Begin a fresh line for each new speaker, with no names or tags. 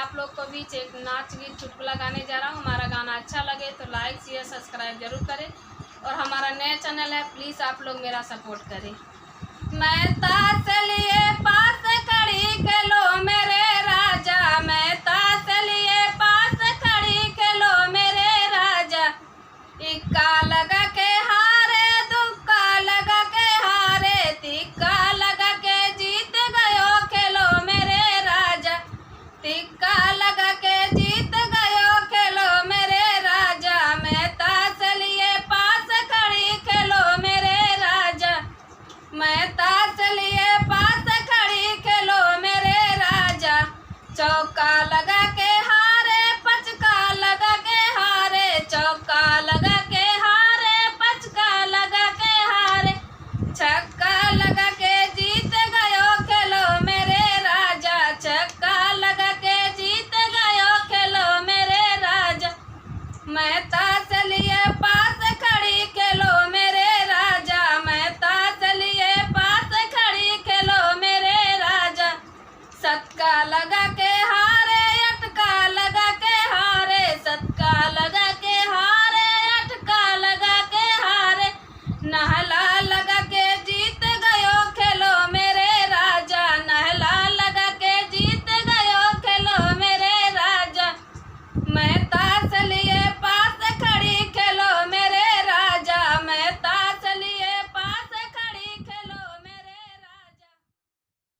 आप लोग को बीच एक नाच गीत चुटकुला गाने जा रहा हूँ। हमारा गाना अच्छा लगे तो लाइक शेयर सब्सक्राइब जरूर करें और हमारा नया चैनल है, प्लीज़ आप लोग मेरा सपोर्ट करें। मैं ताश लिए पास खड़ी के लो मेरे राजा, मैं ताश लिए पास खड़ी के लो मेरे राजा। इक्का लगा के हारे दुक्का लगा के हारे, तिक्का लगा के जीत गयो खेलो मेरे राजा। तिक्का लगा के जीत गयो खेलो मेरे राजा, मैं ताश लिए पास खड़ी खेलो मेरे राजा, मैं ताश लिए पास खड़ी खेलो मेरे राजा। चौका लगा